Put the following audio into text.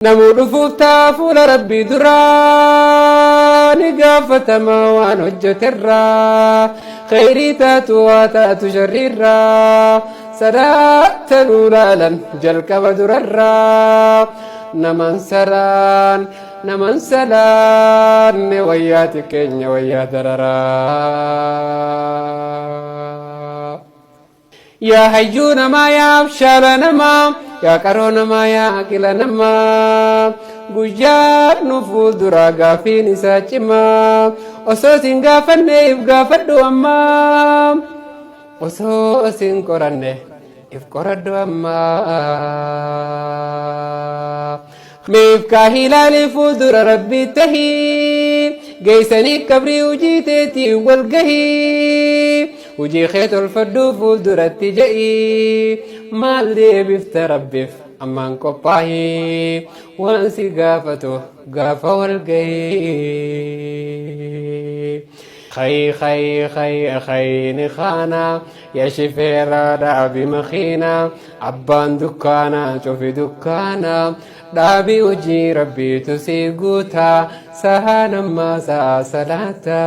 نمود فوتا فول ربي دراني قافة ما وانوجت الرا خيري تاتوا تاتو شريرا سرات نولالا جلك بدر الرا نمن سلان وياتك ويا دررا يا حيون ما يا أبشال نما يا كرون ما يا أكل نما guyyaa nuufuu duraa gaafii isaa cimaa osoo siin gaafanne if gaafadhu ammaa osoo siin qoranne if qoradhu ammaa meef kaahilaalee fuuldura rabbii tahii geessanii qabrii hojii teetii wal gahii hojii kee tolfadhuu fuulduratti ja'ii maal deebifta rabbiif ammaan qophaa'ii waan si gaafatu gaafa wal gahii خيني خانا يا شفيرة دابي مخينا عبان دكانا شوفي دكانا دابي وجي ربي تسيقوتا سهانا ما سا صلاتا